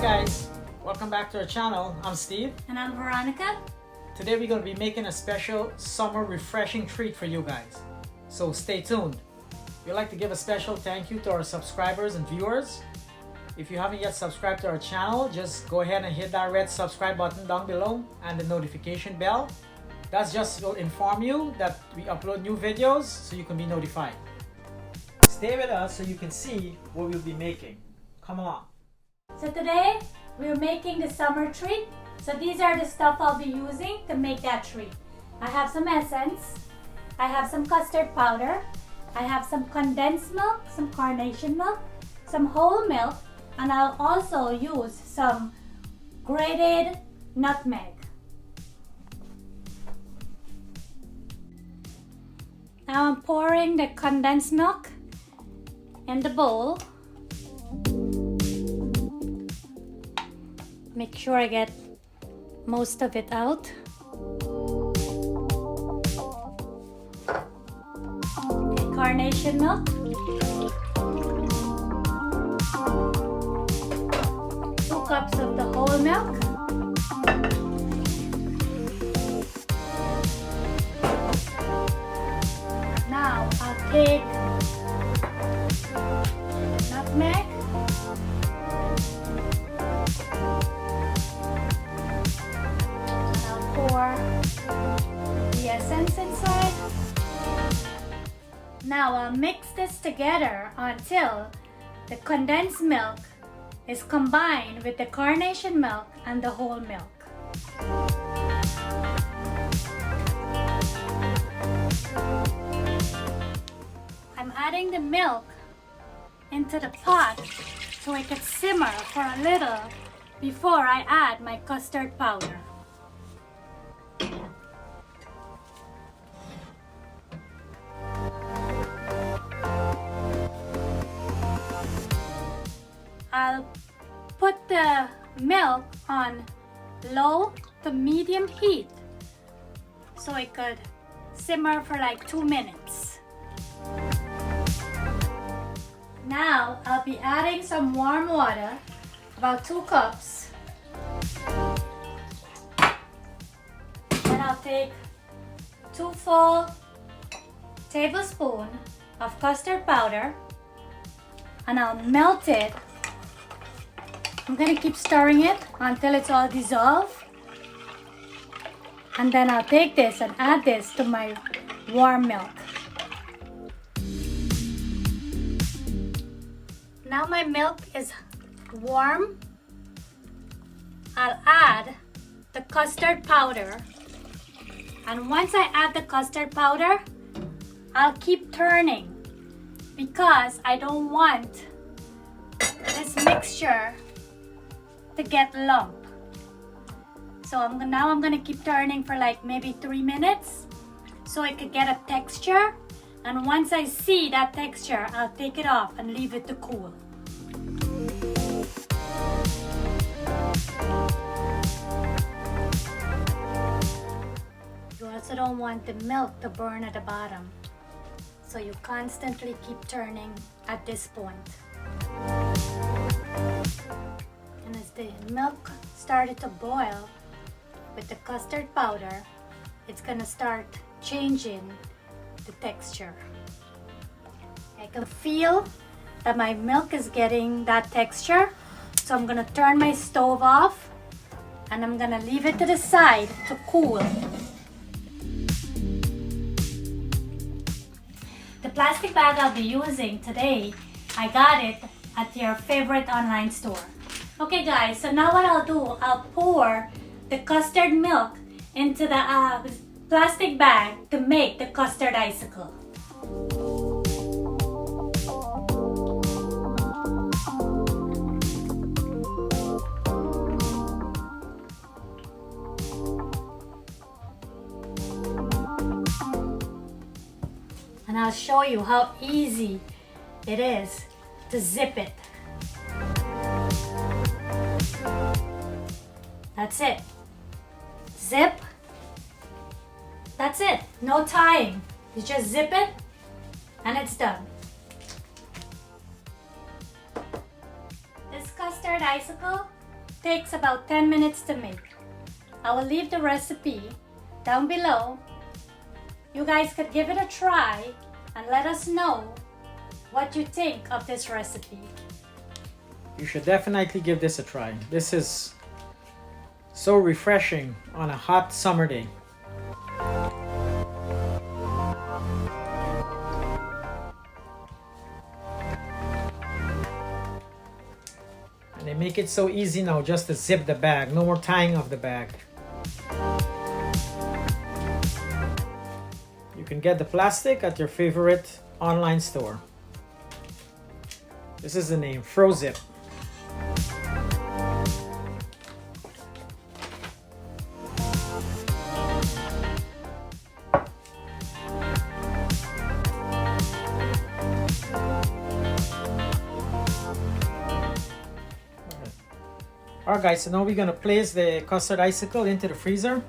guys, welcome back to our channel. I'm Steve. And I'm Veronica. Today we're going to be making a special summer refreshing treat for you guys. So stay tuned. We'd like to give a special thank you to our subscribers and viewers. If you haven't yet subscribed to our channel, just go ahead and hit that red subscribe button down below and the notification bell. That just will inform you that we upload new videos so you can be notified. Stay with us so you can see what we'll be making. Come along. So today we're making the summer treat. So these are the stuff I'll be using to make that treat. I have some essence, I have some custard powder, I have some condensed milk, some carnation milk, some whole milk, and I'll also use some grated nutmeg. Now I'm pouring the condensed milk in the bowl. Make sure I get most of it out. Okay, carnation milk. 2 cups of the whole milk. Now I'll take nutmeg. Pour the essence inside. Now I'll mix this together until the condensed milk is combined with the carnation milk and the whole milk. I'm adding the milk into the pot so it can simmer for a little before I add my custard powder. I'll put the milk on low to medium heat so it could simmer for like 2 minutes. Now I'll be adding some warm water, about 2 cups. Then I'll take 2 full tablespoons of custard powder and I'll melt it. I'm gonna keep stirring it until it's all dissolved. And then I'll take this and add this to my warm milk. Now my milk is warm. I'll add the custard powder. And once I add the custard powder, I'll keep turning because I don't want this mixture to get lump. So now I'm gonna keep turning for like maybe 3 minutes so I could get a texture, and once I see that texture I'll take it off and leave it to cool. You also don't want the milk to burn at the bottom, so you constantly keep turning at this point. And as the milk started to boil with the custard powder, it's gonna start changing the texture. I can feel that my milk is getting that texture, so I'm gonna turn my stove off and I'm gonna leave it to the side to cool. The plastic bag I'll be using today, I got it at your favorite online store. Okay guys, so now what I'll do, I'll pour the custard milk into the plastic bag to make the custard icicle. And I'll show you how easy it is to zip it. That's it. Zip. That's it. No tying. You just zip it and it's done. This custard icicle takes about 10 minutes to make. I will leave the recipe down below. You guys could give it a try and let us know what you think of this recipe. You should definitely give this a try. This is so refreshing on a hot summer day. And they make it so easy now just to zip the bag. No more tying of the bag. You can get the plastic at your favorite online store. This is the name, FroZip. Alright guys, so now we're going to place the custard icicle into the freezer.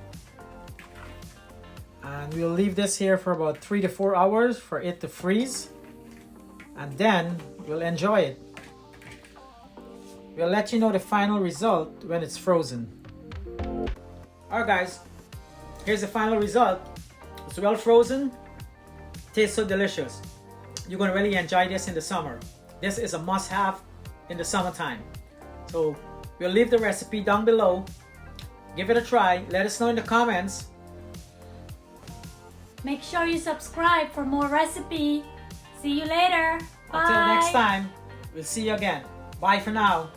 And we'll leave this here for about 3 to 4 hours for it to freeze. And then we'll enjoy it. We'll let you know the final result when it's frozen. Alright guys, here's the final result. It's well frozen. Tastes so delicious. You're going to really enjoy this in the summer. This is a must-have in the summertime. So we'll leave the recipe down below. Give it a try. Let us know in the comments. Make sure you subscribe for more recipe. See you later. Bye. Until next time, we'll see you again. Bye for now.